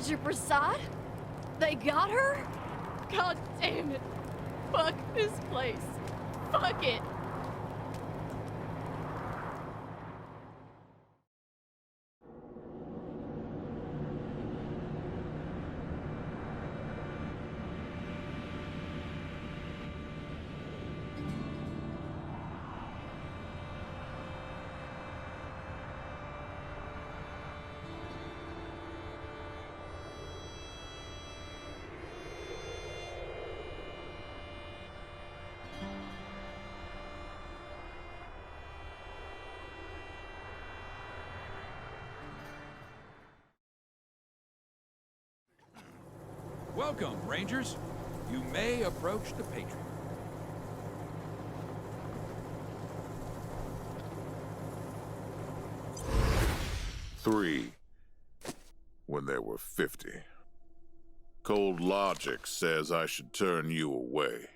Major Prasad? They got her? God damn it. Fuck this place. Fuck it. Welcome, Rangers. You may approach the Patriot. Three, when there were 50. Cold logic says I should turn you away.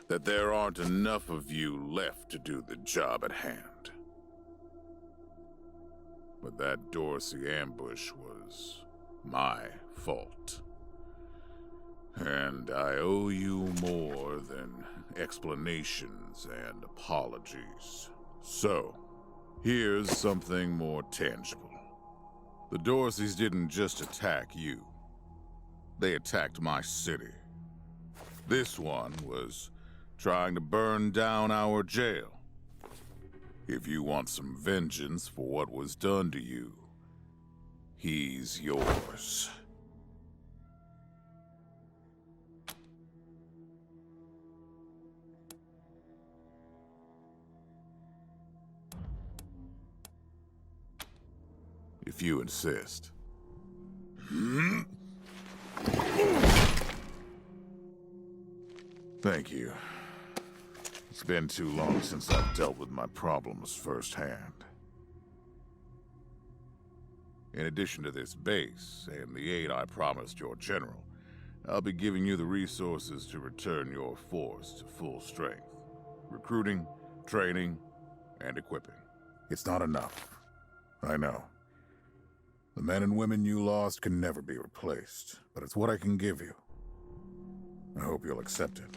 That there aren't enough of you left to do the job at hand. But that Dorsey ambush was my fault. And I owe you more than explanations and apologies. So, here's something more tangible. The Dorseys didn't just attack you. They attacked my city. This one was trying to burn down our jail. If you want some vengeance for what was done to you, he's yours. If you insist. Thank you. It's been too long since I've dealt with my problems firsthand. In addition to this base and the aid I promised your general, I'll be giving you the resources to return your force to full strength. Recruiting, training, and equipping. It's not enough. I know. The men and women you lost can never be replaced, but it's what I can give you. I hope you'll accept it.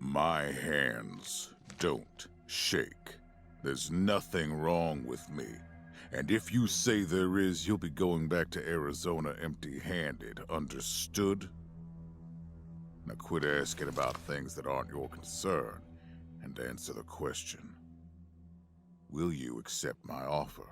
My hands don't shake. There's nothing wrong with me. And if you say there is, you'll be going back to Arizona empty-handed, understood? Now quit asking about things that aren't your concern. And answer the question. Will you accept my offer?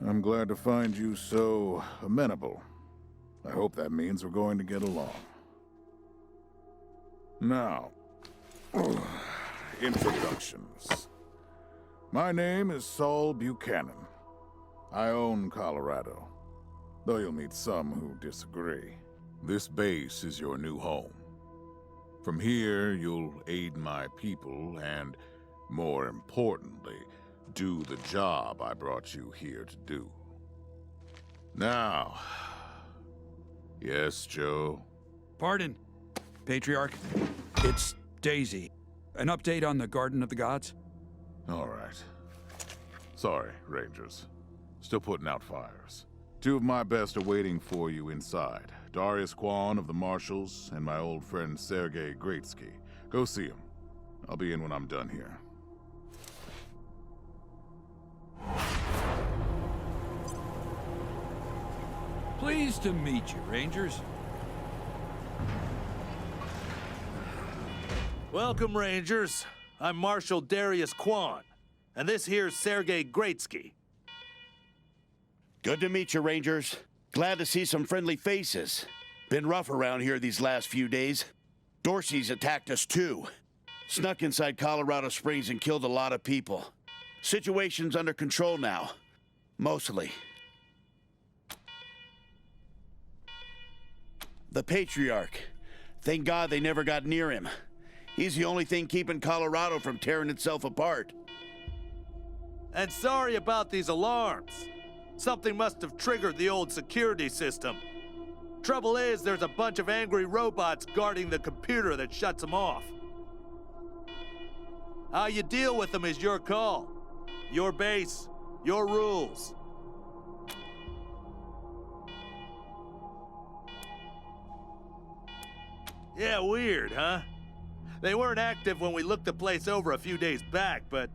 I'm glad to find you so amenable. I hope that means we're going to get along. Now, introductions. My name is Saul Buchanan. I own Colorado, though you'll meet some who disagree. This base is your new home. From here, you'll aid my people and, more importantly, do the job I brought you here to do. Now... Yes, Joe? Pardon, Patriarch. It's Daisy. An update on the Garden of the Gods? All right. Sorry, Rangers. Still putting out fires. Two of my best are waiting for you inside. Darius Kwan of the Marshals and my old friend Sergei Greatsky. Go see him. I'll be in when I'm done here. Pleased to meet you, Rangers. Welcome, Rangers. I'm Marshal Darius Kwan, and this here's Sergei Greatsky. Good to meet you, Rangers. Glad to see some friendly faces. Been rough around here these last few days. Dorsey's attacked us too. Snuck inside Colorado Springs and killed a lot of people. Situation's under control now. Mostly. The Patriarch. Thank God they never got near him. He's the only thing keeping Colorado from tearing itself apart. And sorry about these alarms. Something must have triggered the old security system. Trouble is, there's a bunch of angry robots guarding the computer that shuts them off. How you deal with them is your call. Your base, your rules. Yeah, weird, huh? They weren't active when we looked the place over a few days back, but...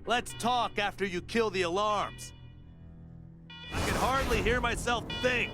let's talk after you kill the alarms. I can hardly hear myself think.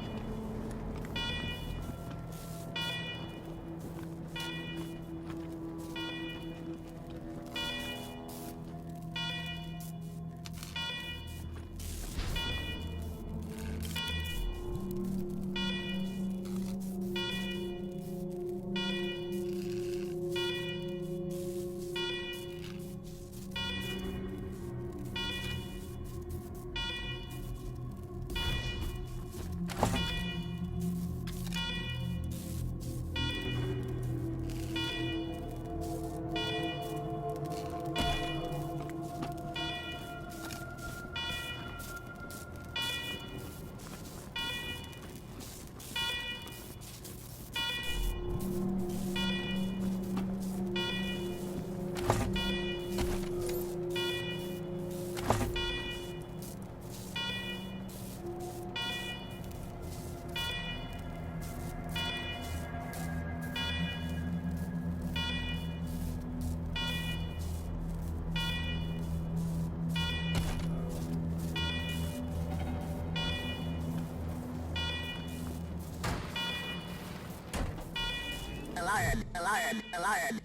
Alarm.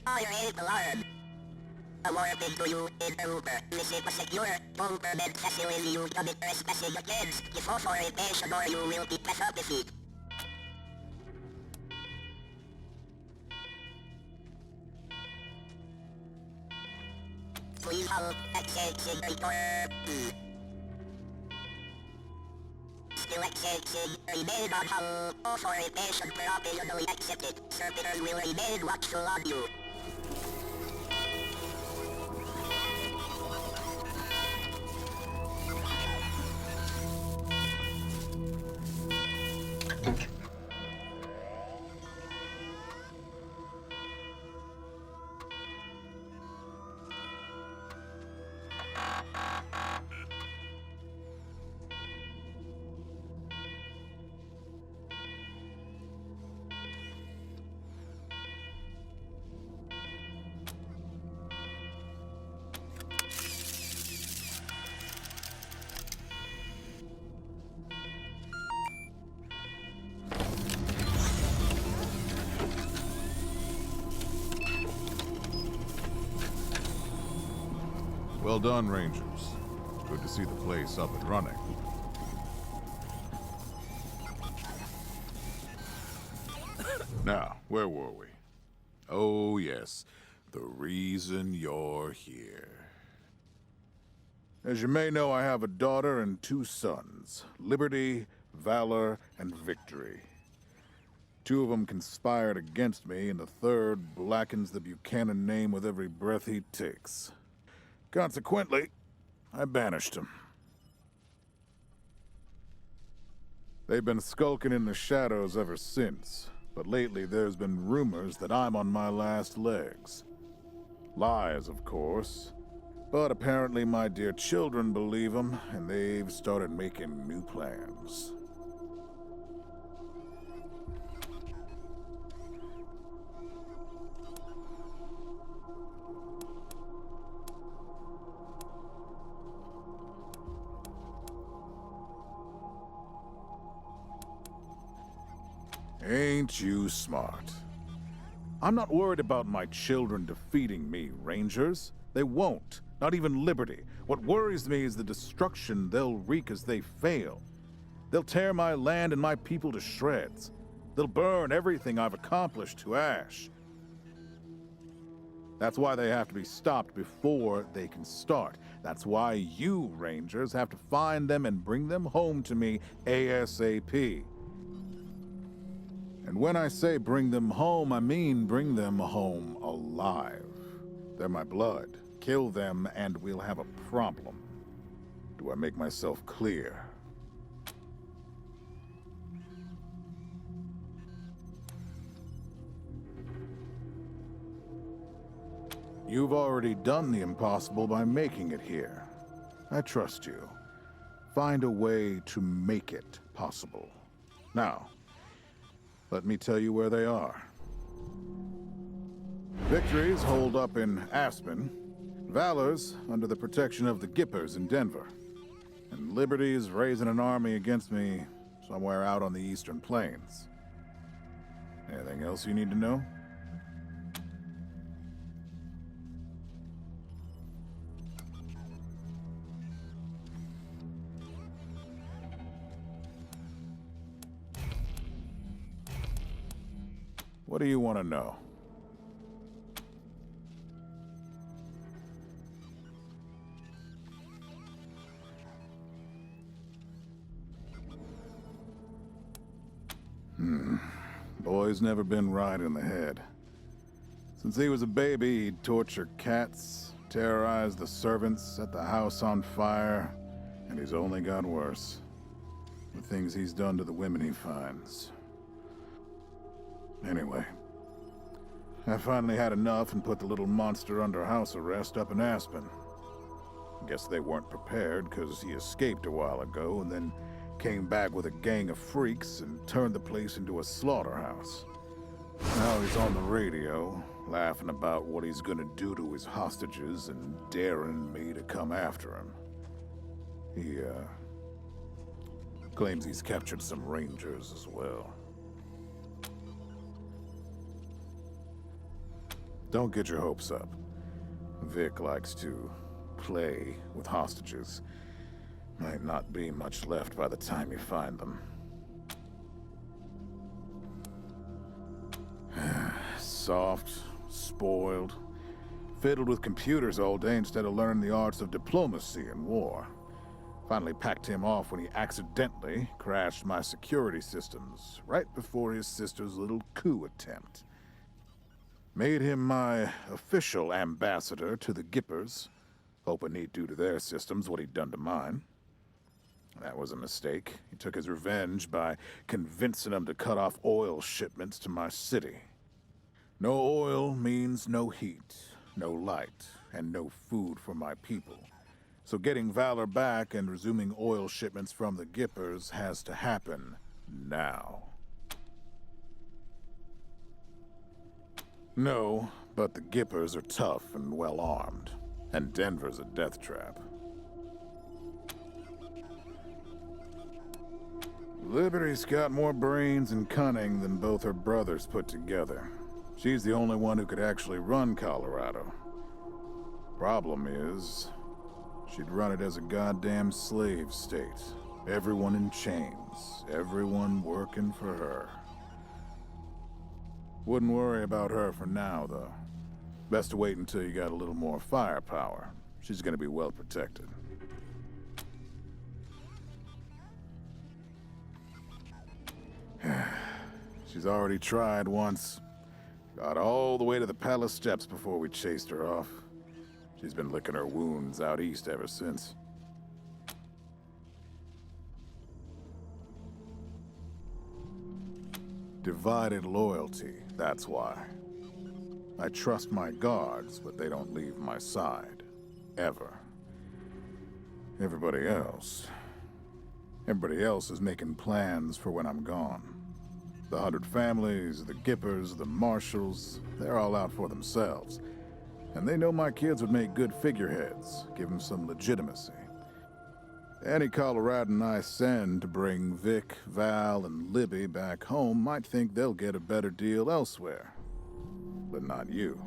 Alarm. Awarded to you, intruder. Visit a secure, non-permit facility. You commit trespassing against the authorization or you will be penalized. Please hold accessing the door. Still accessing, remain on hold. Authorization provisionally accepted. Servitors will remain watchful on you. Well done, Rangers. Good to see the place up and running. Now, where were we? Oh, yes. The reason you're here. As you may know, I have a daughter and 2 sons. Liberty, Valor, and Victory. 2 of them conspired against me, and the 3rd blackens the Buchanan name with every breath he takes. Consequently, I banished him. They've been skulking in the shadows ever since, but lately there's been rumors that I'm on my last legs. Lies, of course, but apparently my dear children believe them, and they've started making new plans. Ain't you smart? I'm not worried about my children defeating me, Rangers. They won't. Not even Liberty. What worries me is the destruction they'll wreak as they fail. They'll tear my land and my people to shreds. They'll burn everything I've accomplished to ash. That's why they have to be stopped before they can start. That's why you, Rangers, have to find them and bring them home to me ASAP. And when I say bring them home, I mean bring them home alive. They're my blood. Kill them and we'll have a problem. Do I make myself clear? You've already done the impossible by making it here. I trust you. Find a way to make it possible. Now, let me tell you where they are. Victory's holed up in Aspen. Valor's under the protection of the Gippers in Denver. And Liberty's raising an army against me somewhere out on the Eastern Plains. Anything else you need to know? What do you want to know? Boy's never been right in the head. Since he was a baby, he'd torture cats, terrorize the servants, set the house on fire, and he's only got worse. The things he's done to the women he finds. Anyway, I finally had enough and put the little monster under house arrest up in Aspen. Guess they weren't prepared because he escaped a while ago and then came back with a gang of freaks and turned the place into a slaughterhouse. Now he's on the radio, laughing about what he's gonna do to his hostages and daring me to come after him. He, claims he's captured some Rangers as well. Don't get your hopes up. Vic likes to play with hostages. Might not be much left by the time you find them. Soft, spoiled, fiddled with computers all day instead of learning the arts of diplomacy and war. Finally packed him off when he accidentally crashed my security systems right before his sister's little coup attempt. Made him my official ambassador to the Gippers, hoping he'd do to their systems what he'd done to mine. That was a mistake. He took his revenge by convincing them to cut off oil shipments to my city. No oil means no heat, no light, and no food for my people. So getting Valor back and resuming oil shipments from the Gippers has to happen now. No, but the Gippers are tough and well-armed, and Denver's a death trap. Liberty's got more brains and cunning than both her brothers put together. She's the only one who could actually run Colorado. Problem is, she'd run it as a goddamn slave state. Everyone in chains, everyone working for her. Wouldn't worry about her for now, though. Best to wait until you got a little more firepower. She's gonna be well protected. She's already tried once. Got all the way to the palace steps before we chased her off. She's been licking her wounds out east ever since. Divided loyalty, that's why. I trust my guards, but they don't leave my side. Ever. Everybody else is making plans for when I'm gone. The 100 families, the Gippers, the Marshals, they're all out for themselves. And they know my kids would make good figureheads, give them some legitimacy. Any Coloradan I send to bring Vic, Val, and Libby back home might think they'll get a better deal elsewhere. But not you.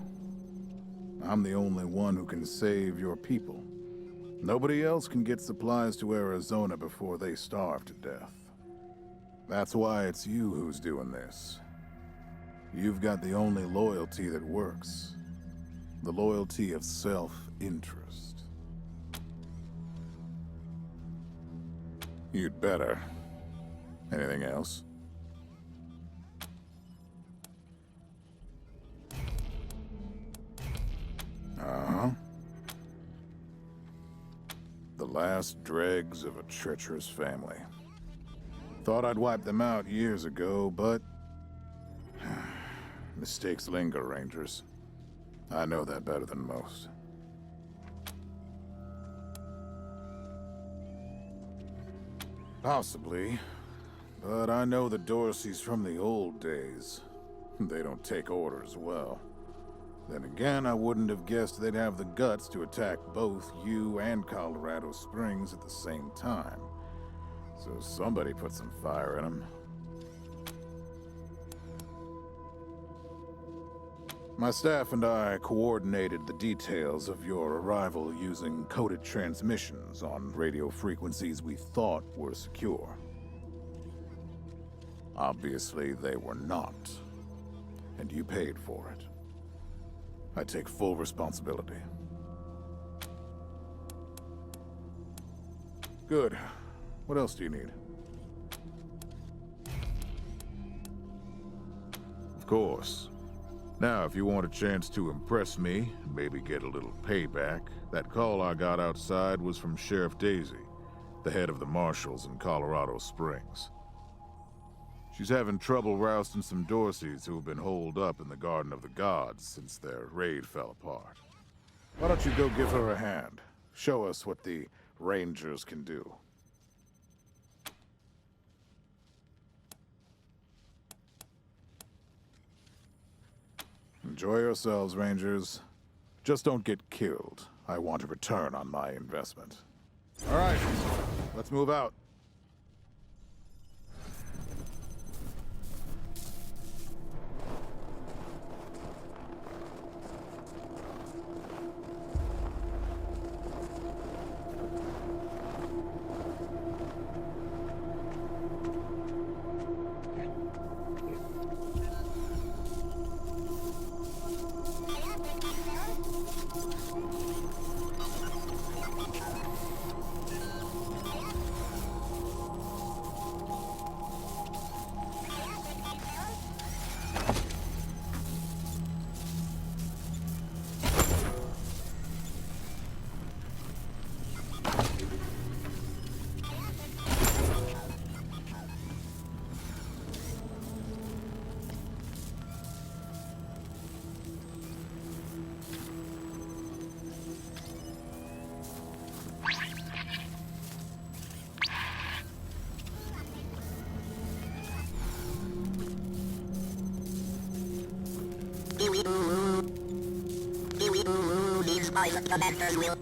I'm the only one who can save your people. Nobody else can get supplies to Arizona before they starve to death. That's why it's you who's doing this. You've got the only loyalty that works. The loyalty of self-interest. You'd better. Anything else? Uh-huh. The last dregs of a treacherous family. Thought I'd wiped them out years ago, but... mistakes linger, Rangers. I know that better than most. Possibly. But I know the Dorseys from the old days. They don't take orders well. Then again, I wouldn't have guessed they'd have the guts to attack both you and Colorado Springs at the same time. So somebody put some fire in them. My staff and I coordinated the details of your arrival using coded transmissions on radio frequencies we thought were secure. Obviously, they were not. And you paid for it. I take full responsibility. Good. What else do you need? Of course. Now, if you want a chance to impress me, maybe get a little payback, that call I got outside was from Sheriff Daisy, the head of the marshals in Colorado Springs. She's having trouble rousting some Dorseys who have been holed up in the Garden of the Gods since their raid fell apart. Why don't you go give her a hand? Show us what the Rangers can do. Enjoy yourselves, Rangers. Just don't get killed. I want a return on my investment. All right, let's move out. These pilot commanders will...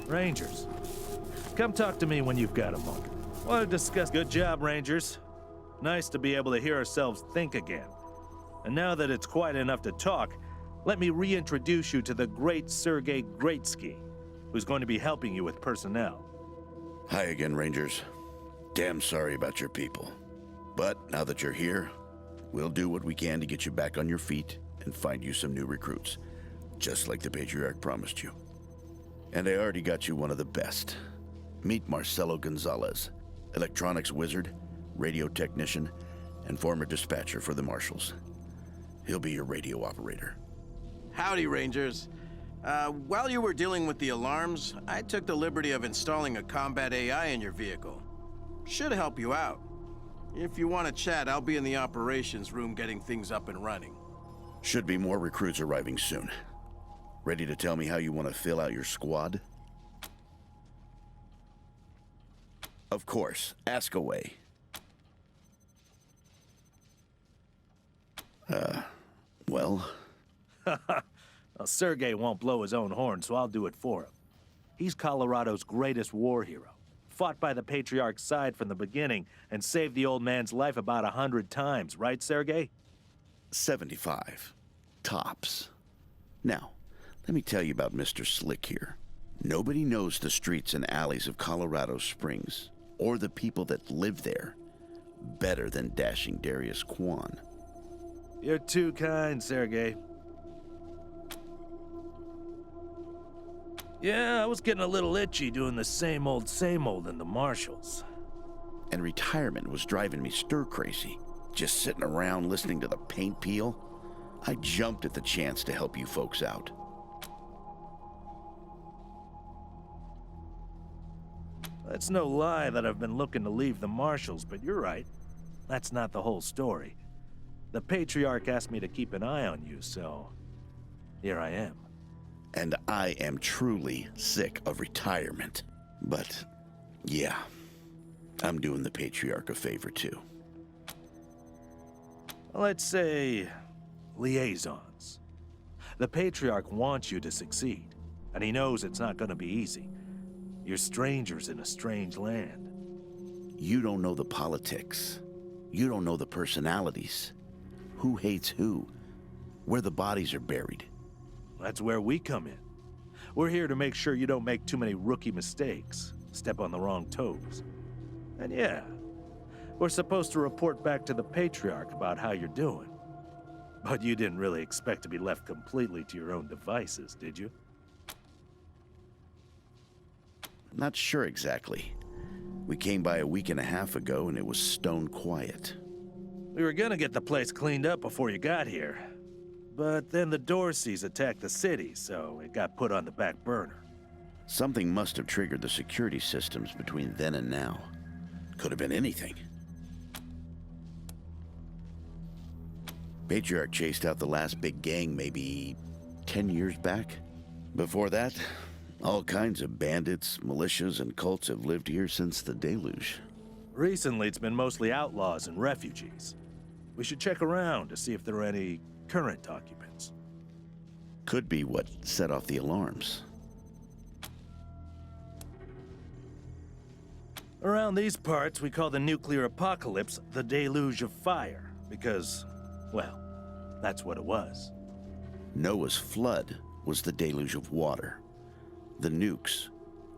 Rangers, come talk to me when you've got a moment. Want to discuss... Good job, Rangers. Nice to be able to hear ourselves think again. And now that it's quiet enough to talk, let me reintroduce you to the great Sergei Greatsky, who's going to be helping you with personnel. Hi again, Rangers. Damn sorry about your people. But now that you're here, we'll do what we can to get you back on your feet and find you some new recruits, just like the Patriarch promised you. And I already got you one of the best. Meet Marcelo Gonzalez, electronics wizard, radio technician, and former dispatcher for the Marshals. He'll be your radio operator. Howdy, Rangers. While you were dealing with the alarms, I took the liberty of installing a combat AI in your vehicle. Should help you out. If you want to chat, I'll be in the operations room getting things up and running. Should be more recruits arriving soon. Ready to tell me how you want to fill out your squad? Of course, ask away. Well? Well, Sergey won't blow his own horn, so I'll do it for him. He's Colorado's greatest war hero. Fought by the Patriarch's side from the beginning and saved the old man's life about 100 times, right, Sergey? 75. Tops. Now, let me tell you about Mr. Slick here. Nobody knows the streets and alleys of Colorado Springs, or the people that live there, better than dashing Darius Kwan. You're too kind, Sergey. Yeah, I was getting a little itchy doing the same old in the Marshals. And retirement was driving me stir-crazy. Just sitting around listening to the paint peel. I jumped at the chance to help you folks out. That's no lie that I've been looking to leave the Marshals, but you're right. That's not the whole story. The Patriarch asked me to keep an eye on you, so here I am. And I am truly sick of retirement. But, yeah, I'm doing the Patriarch a favor too. Let's say liaisons. The Patriarch wants you to succeed, and he knows it's not going to be easy. You're strangers in a strange land. You don't know the politics. You don't know the personalities. Who hates who? Where the bodies are buried. That's where we come in. We're here to make sure you don't make too many rookie mistakes, step on the wrong toes. And yeah, we're supposed to report back to the Patriarch about how you're doing. But you didn't really expect to be left completely to your own devices, did you? Not sure exactly. We came by a week and a half ago and it was stone quiet. We were gonna get the place cleaned up before you got here. But then the Dorseys attacked the city, so it got put on the back burner. Something must have triggered the security systems between then and now. Could have been anything. Patriarch chased out the last big gang maybe 10 years back. Before that, all kinds of bandits, militias, and cults have lived here since the deluge. Recently, it's been mostly outlaws and refugees. We should check around to see if there are any current occupants. Could be what set off the alarms. Around these parts, we call the nuclear apocalypse the deluge of fire, because, well, that's what it was. Noah's flood was the deluge of water. The nukes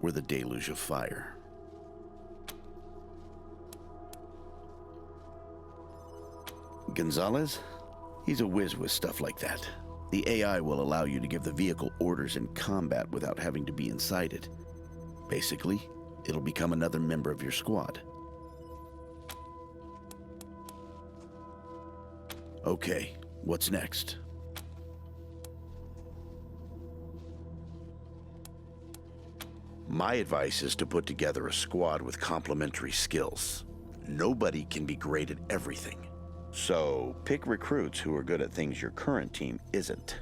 were the deluge of fire. Gonzalez? He's a whiz with stuff like that. The AI will allow you to give the vehicle orders in combat without having to be inside it. Basically, it'll become another member of your squad. Okay, what's next? My advice is to put together a squad with complementary skills. Nobody can be great at everything. So, pick recruits who are good at things your current team isn't.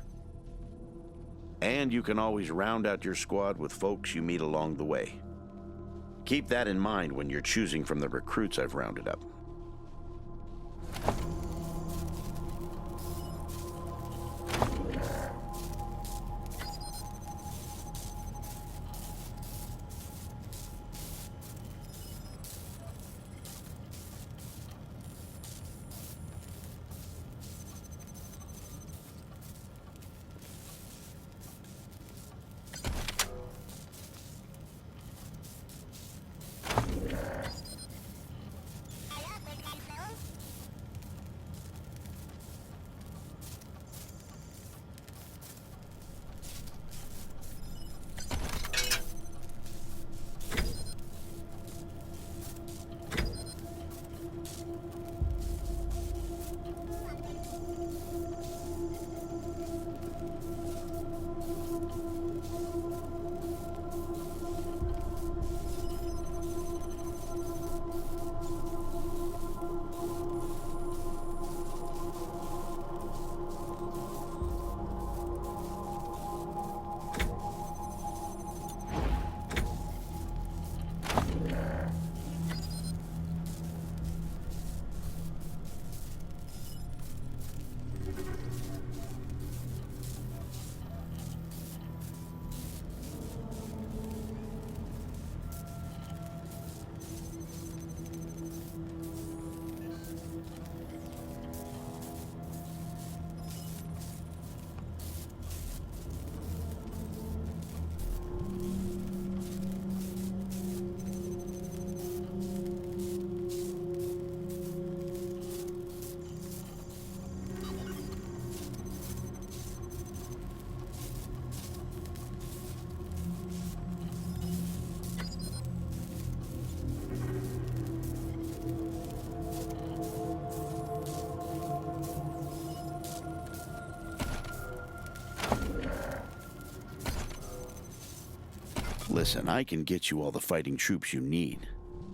And you can always round out your squad with folks you meet along the way. Keep that in mind when you're choosing from the recruits I've rounded up. Listen, I can get you all the fighting troops you need.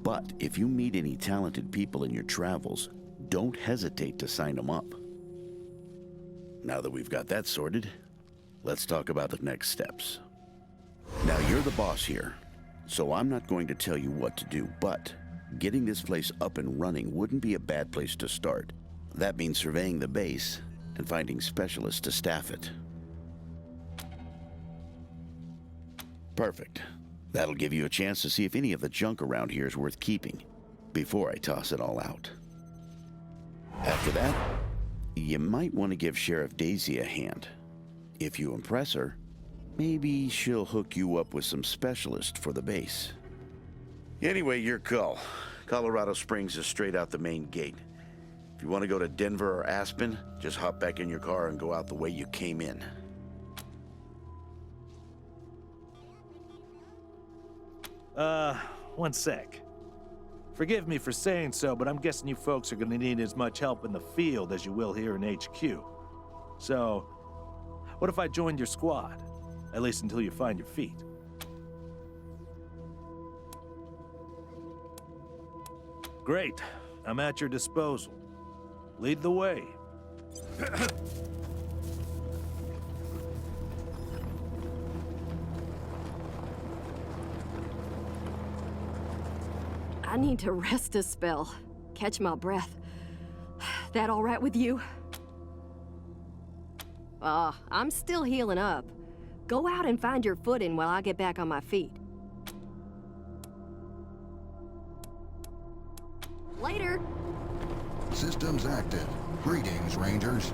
But if you meet any talented people in your travels, don't hesitate to sign them up. Now that we've got that sorted, let's talk about the next steps. Now, you're the boss here, so I'm not going to tell you what to do, but getting this place up and running wouldn't be a bad place to start. That means surveying the base and finding specialists to staff it. Perfect. That'll give you a chance to see if any of the junk around here is worth keeping before I toss it all out. After that, you might want to give Sheriff Daisy a hand. If you impress her, maybe she'll hook you up with some specialists for the base. Anyway, your call. Colorado Springs is straight out the main gate. If you want to go to Denver or Aspen, just hop back in your car and go out the way you came in. One sec. Forgive me for saying so, but I'm guessing you folks are gonna need as much help in the field as you will here in HQ. So, what if I joined your squad? At least until you find your feet. Great. I'm at your disposal. Lead the way. I need to rest a spell. Catch my breath. That all right with you? I'm still healing up. Go out and find your footing while I get back on my feet. Later. Systems active. Greetings, Rangers.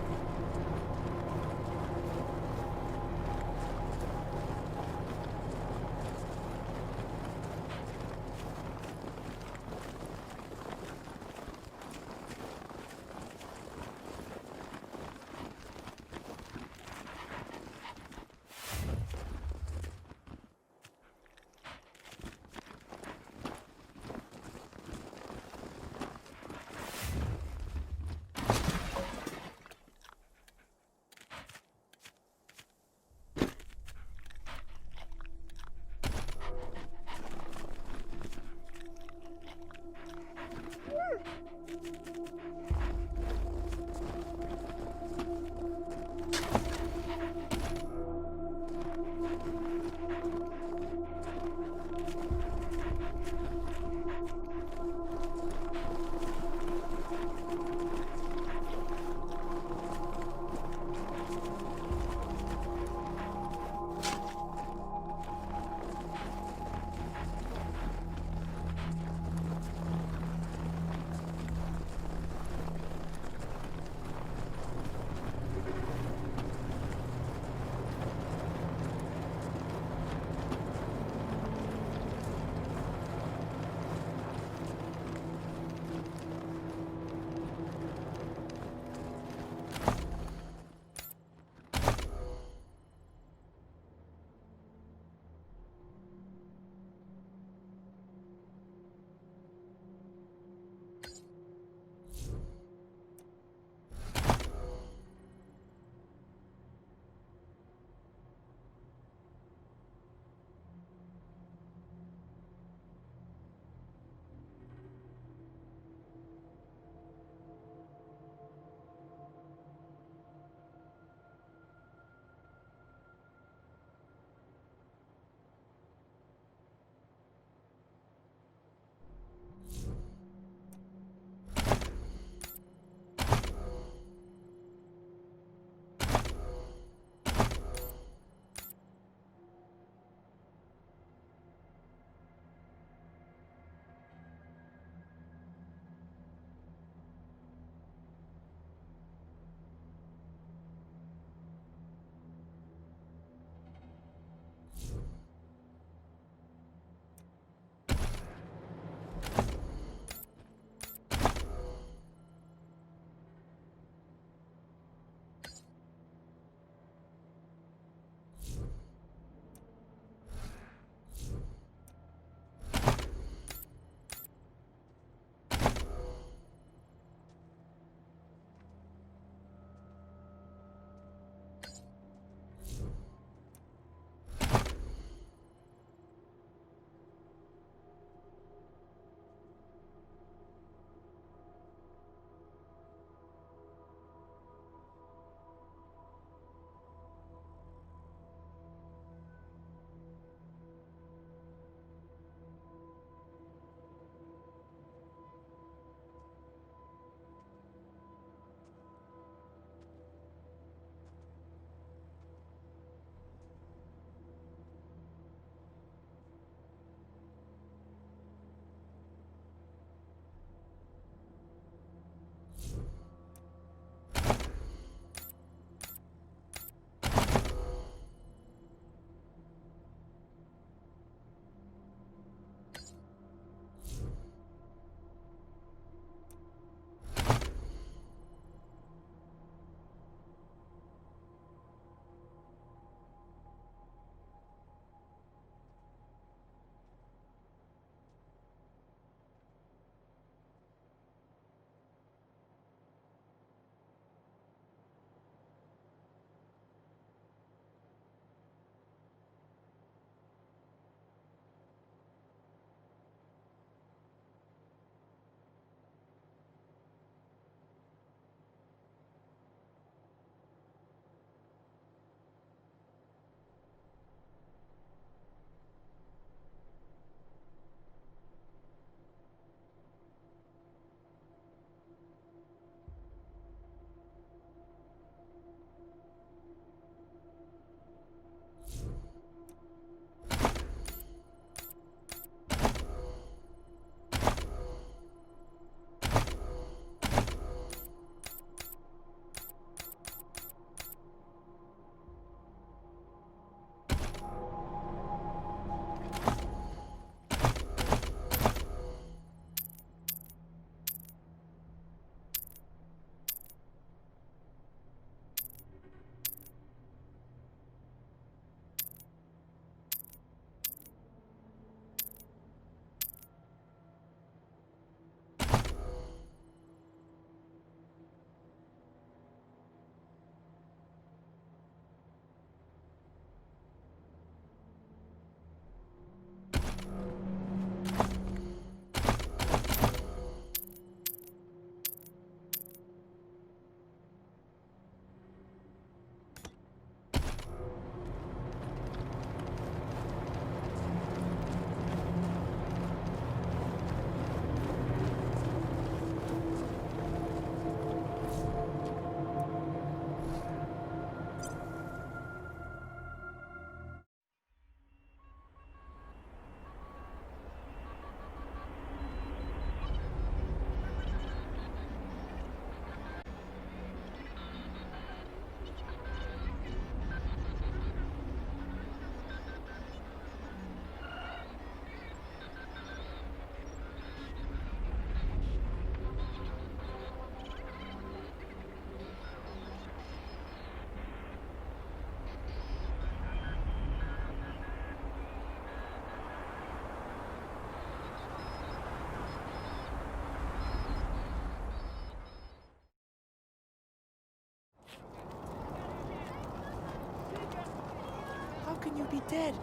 dead.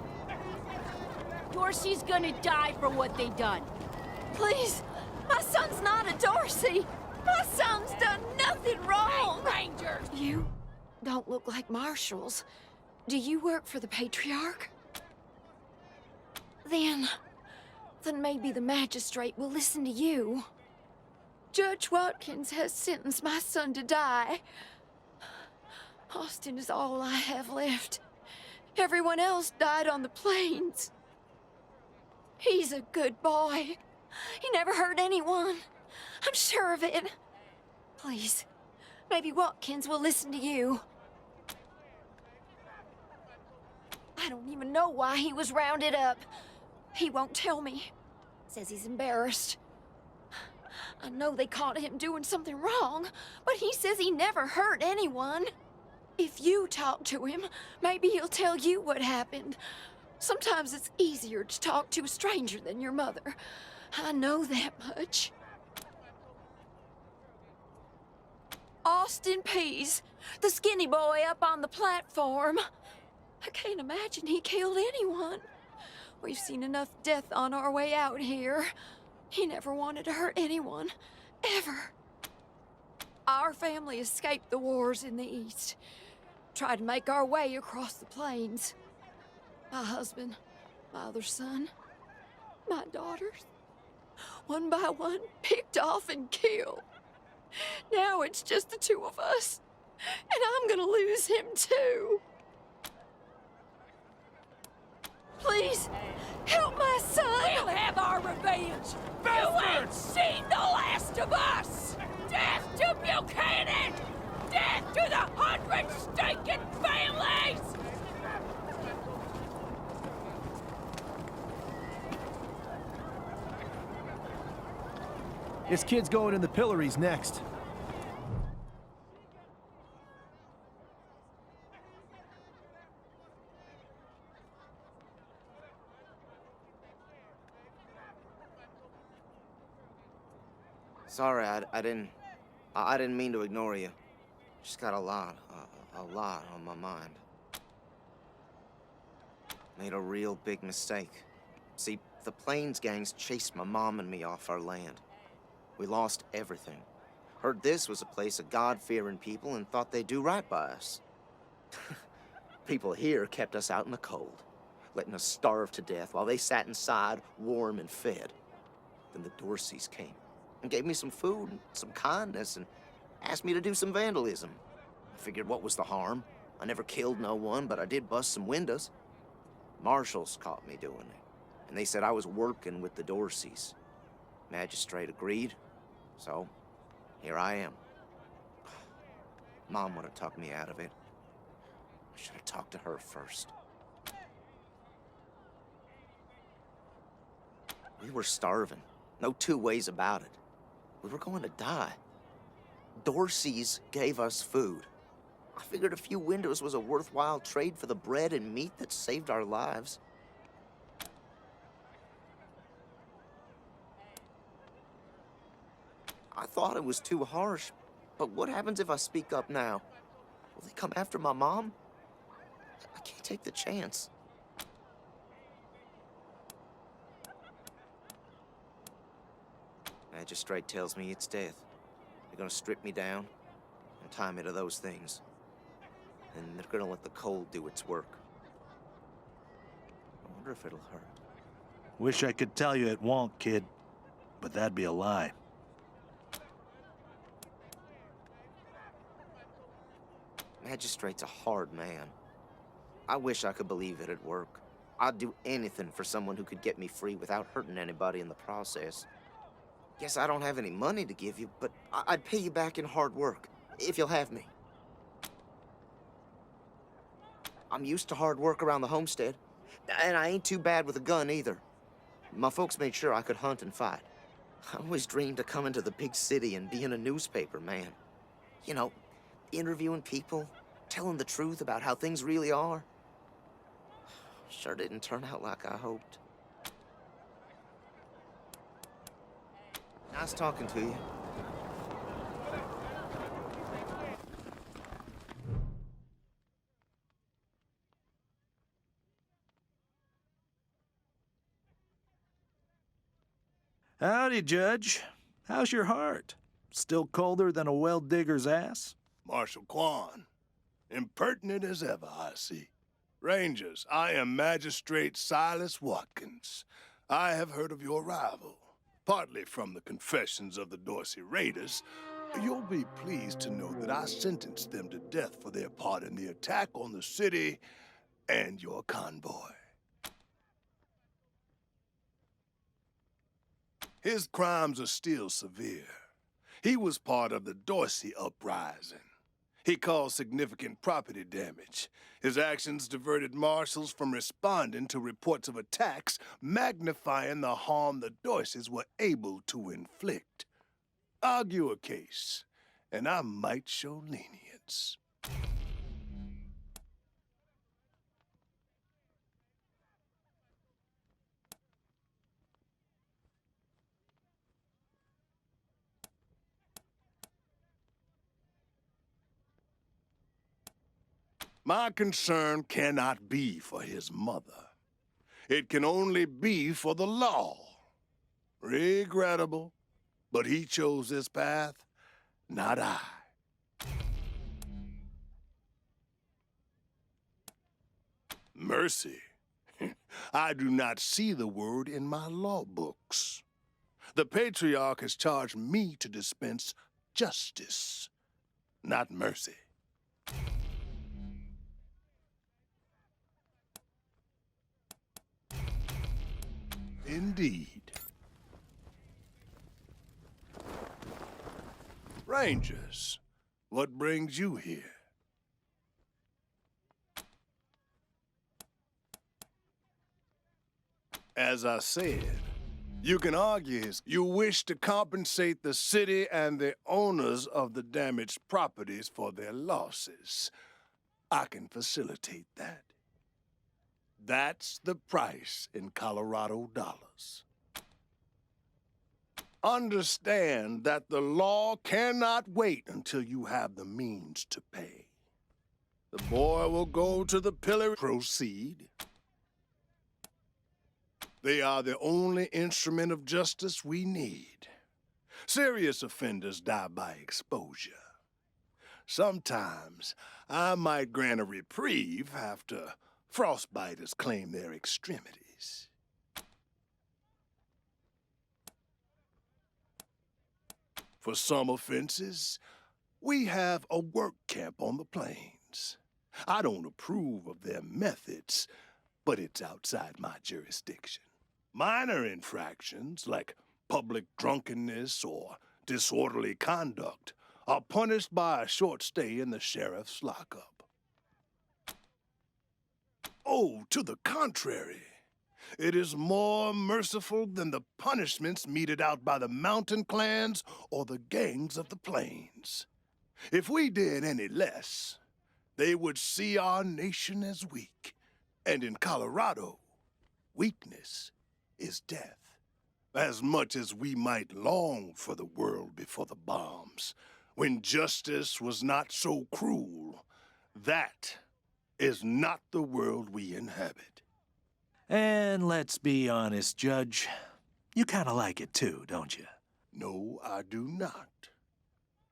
Dorsey's gonna die for what they done. Please, my son's not a Dorsey. My son's done nothing wrong. Hey, Rangers! You don't look like marshals. Do you work for the Patriarch? Then maybe the magistrate will listen to you. Judge Watkins has sentenced my son to die. Austin is all I have left. Everyone else died on the plains. He's a good boy. He never hurt anyone. I'm sure of it. Please, maybe Watkins will listen to you. I don't even know why he was rounded up. He won't tell me. Says he's embarrassed. I know they caught him doing something wrong, but he says he never hurt anyone. If you talk to him, maybe he'll tell you what happened. Sometimes it's easier to talk to a stranger than your mother. I know that much. Austin Pease, the skinny boy up on the platform. I can't imagine he killed anyone. We've seen enough death on our way out here. He never wanted to hurt anyone, ever. Our family escaped the wars in the East. Tried to make our way across the plains. My husband, my other son, my daughters, one by one, picked off and killed. Now it's just the two of us, and I'm gonna lose him too. Please, help my son! We'll have our revenge! You ain't seen the last of us! Death to Buchanan! Death to the 100 stinking families! This kid's going in the pillories next. Sorry, I didn't mean to ignore you. Just got a lot on my mind. Made a real big mistake. See, the Plains gangs chased my mom and me off our land. We lost everything. Heard this was a place of God-fearing people and thought they'd do right by us. People here kept us out in the cold, letting us starve to death while they sat inside, warm and fed. Then the Dorseys came and gave me some food and some kindness and asked me to do some vandalism. I figured what was the harm? I never killed no one, but I did bust some windows. Marshals caught me doing it, and they said I was working with the Dorseys. Magistrate agreed, so here I am. Mom would have talked me out of it. I should have talked to her first. We were starving. No two ways about it. We were going to die. Dorseys gave us food. I figured a few windows was a worthwhile trade for the bread and meat that saved our lives. I thought it was too harsh, but what happens if I speak up now? Will they come after my mom? I can't take the chance. Magistrate tells me it's death. They're gonna strip me down and tie me to those things. And they're gonna let the cold do its work. I wonder if it'll hurt. Wish I could tell you it won't, kid. But that'd be a lie. Magistrate's a hard man. I wish I could believe it'd work. I'd do anything for someone who could get me free without hurting anybody in the process. Guess I don't have any money to give you, but I'd pay you back in hard work, if you'll have me. I'm used to hard work around the homestead, and I ain't too bad with a gun either. My folks made sure I could hunt and fight. I always dreamed of coming to the big city and being a newspaper man. You know, interviewing people, telling the truth about how things really are. Sure didn't turn out like I hoped. Nice talking to you. Howdy, Judge. How's your heart? Still colder than a well digger's ass? Marshal Quan, impertinent as ever, I see. Rangers, I am Magistrate Silas Watkins. I have heard of your arrival, partly from the confessions of the Dorsey Raiders. You'll be pleased to know that I sentenced them to death for their part in the attack on the city and your convoy. His crimes are still severe. He was part of the Dorsey uprising. He caused significant property damage. His actions diverted marshals from responding to reports of attacks, magnifying the harm the Dorseys were able to inflict. Argue a case, and I might show lenience. My concern cannot be for his mother. It can only be for the law. Regrettable, but he chose this path, not I. Mercy. I do not see the word in my law books. The Patriarch has charged me to dispense justice, not mercy. Indeed. Rangers, what brings you here? As I said, you can argue you wish to compensate the city and the owners of the damaged properties for their losses. I can facilitate that. That's the price in Colorado dollars. Understand that the law cannot wait until you have the means to pay. The boy will go to the pillory. Proceed. They are the only instrument of justice we need. Serious offenders die by exposure. Sometimes I might grant a reprieve after frostbiters claim their extremities. For some offenses, we have a work camp on the plains. I don't approve of their methods, but it's outside my jurisdiction. Minor infractions, like public drunkenness or disorderly conduct, are punished by a short stay in the sheriff's lockup. Oh, to the contrary. It is more merciful than the punishments meted out by the mountain clans or the gangs of the plains. If we did any less, they would see our nation as weak. And in Colorado, weakness is death. As much as we might long for the world before the bombs, when justice was not so cruel, that is not the world we inhabit. And let's be honest, Judge. You kind of like it too, don't you? No, I do not.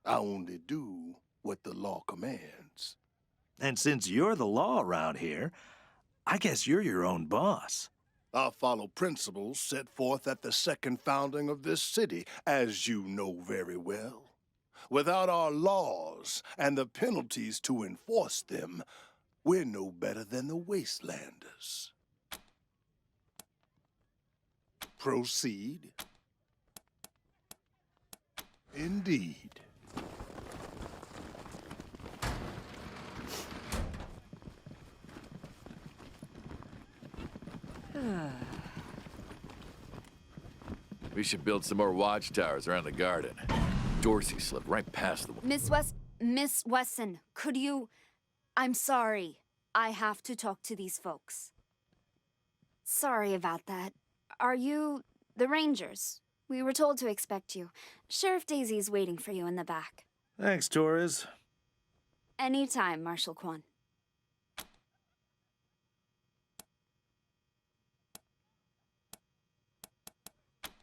I only do what the law commands. And since you're the law around here, I guess you're your own boss. I follow principles set forth at the second founding of this city, as you know very well. Without our laws and the penalties to enforce them, we're no better than the Wastelanders. Proceed. Indeed. We should build some more watchtowers around the garden. Dorsey slipped right past the... Miss Wesson, could you... I'm sorry. I have to talk to these folks. Sorry about that. Are you the Rangers? We were told to expect you. Sheriff Daisy's waiting for you in the back. Thanks, Torres. Anytime, Marshal Quan.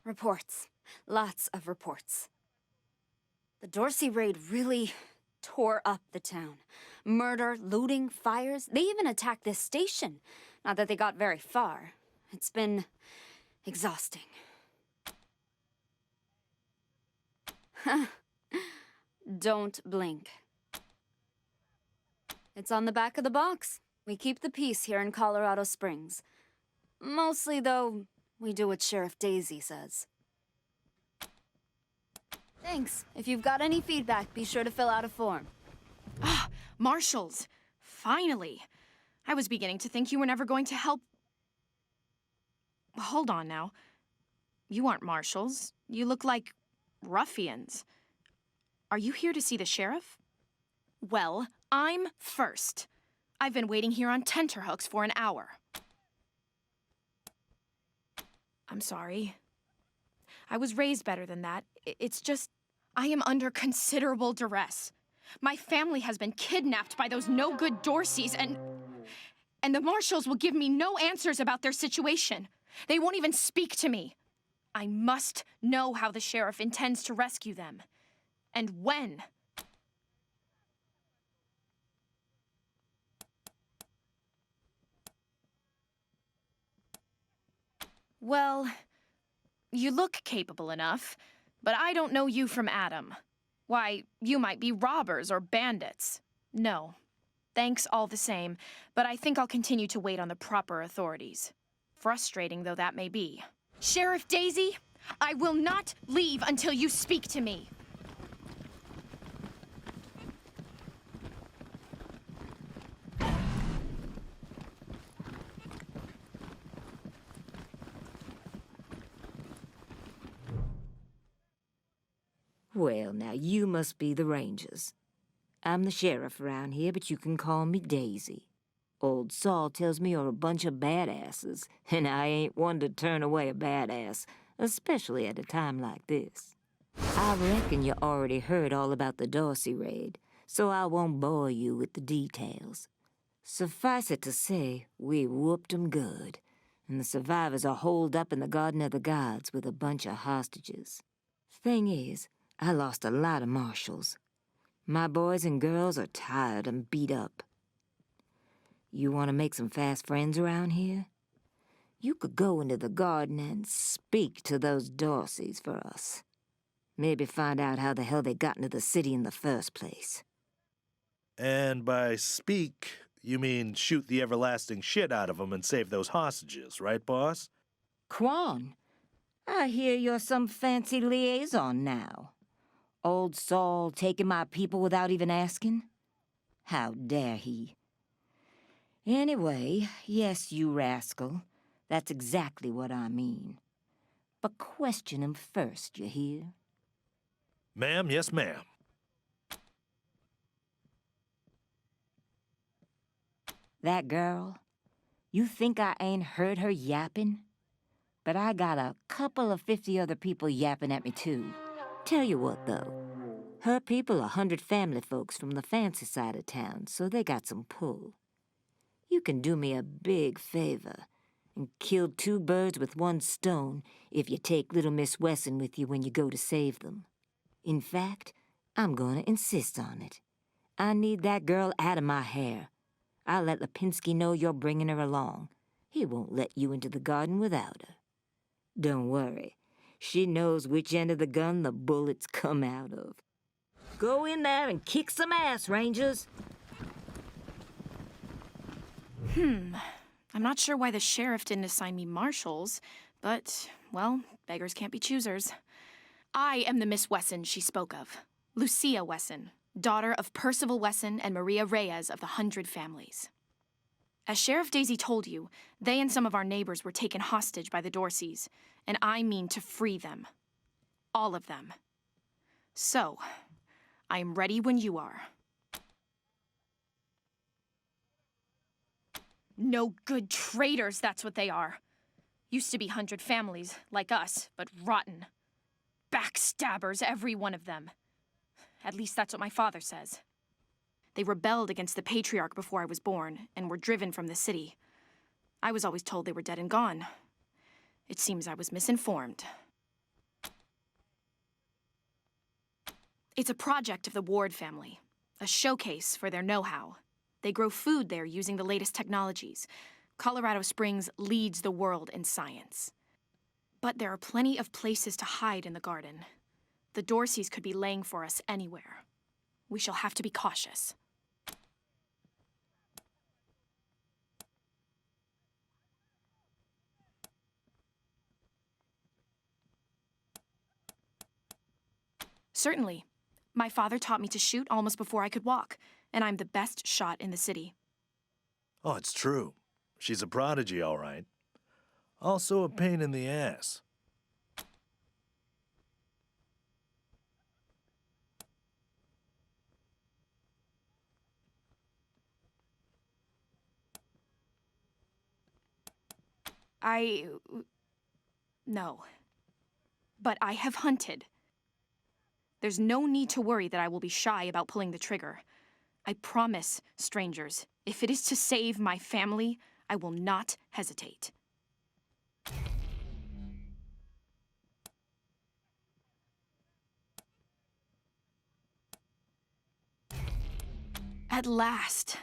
Reports. Lots of reports. The Dorsey raid really tore up the town. Murder, looting, fires. They even attacked this station. Not that they got very far. It's been exhausting. Don't blink. It's on the back of the box. We keep the peace here in Colorado Springs. Mostly, though, we do what Sheriff Daisy says. Thanks. If you've got any feedback, be sure to fill out a form. Ah, Marshals. Finally. I was beginning to think you were never going to help. Hold on now. You aren't marshals. You look like ruffians. Are you here to see the sheriff? Well, I'm first. I've been waiting here on tenterhooks for an hour. I'm sorry. I was raised better than that. It's just, I am under considerable duress. My family has been kidnapped by those no-good Dorseys, and the marshals will give me no answers about their situation. They won't even speak to me. I must know how the sheriff intends to rescue them. And when. Well, you look capable enough, but I don't know you from Adam. Why, you might be robbers or bandits. No. Thanks all the same, but I think I'll continue to wait on the proper authorities. Frustrating though that may be. Sheriff Daisy, I will not leave until you speak to me. Well, now you must be the Rangers. I'm the sheriff around here, but you can call me Daisy. Old Saul tells me you're a bunch of badasses, and I ain't one to turn away a badass, especially at a time like this. I reckon you already heard all about the Dorsey raid, so I won't bore you with the details. Suffice it to say, we whooped 'em good, and the survivors are holed up in the Garden of the Gods with a bunch of hostages. Thing is, I lost a lot of marshals. My boys and girls are tired and beat up. You want to make some fast friends around here? You could go into the garden and speak to those Dorseys for us. Maybe find out how the hell they got into the city in the first place. And by speak, you mean shoot the everlasting shit out of them and save those hostages, right, boss? Quan, I hear you're some fancy liaison now. Old Saul taking my people without even asking? How dare he? Anyway, yes, you rascal. That's exactly what I mean. But question him first, you hear? Ma'am, yes, ma'am. That girl, you think I ain't heard her yapping? But I got a couple of 50 other people yapping at me, too. Tell you what, though. Her people are 100 family folks from the fancy side of town, so they got some pull. You can do me a big favor and kill 2 birds with 1 stone if you take little Miss Wesson with you when you go to save them. In fact, I'm going to insist on it. I need that girl out of my hair. I'll let Lipinski know you're bringing her along. He won't let you into the garden without her. Don't worry. She knows which end of the gun the bullets come out of. Go in there and kick some ass, Rangers. I'm not sure why the sheriff didn't assign me marshals, but, well, beggars can't be choosers. I am the Miss Wesson she spoke of. Lucia Wesson, daughter of Percival Wesson and Maria Reyes of the 100 Families. As Sheriff Daisy told you, they and some of our neighbors were taken hostage by the Dorseys, and I mean to free them. All of them. So, I am ready when you are. No good traitors, that's what they are. Used to be 100 Families, like us, but rotten. Backstabbers, every one of them. At least that's what my father says. They rebelled against the Patriarch before I was born, and were driven from the city. I was always told they were dead and gone. It seems I was misinformed. It's a project of the Ward family, a showcase for their know-how. They grow food there using the latest technologies. Colorado Springs leads the world in science. But there are plenty of places to hide in the garden. The Dorseys could be laying for us anywhere. We shall have to be cautious. Certainly. My father taught me to shoot almost before I could walk, and I'm the best shot in the city. Oh, it's true. She's a prodigy, all right. Also a pain in the ass. No. But I have hunted. There's no need to worry that I will be shy about pulling the trigger. I promise, strangers, if it is to save my family, I will not hesitate. At last.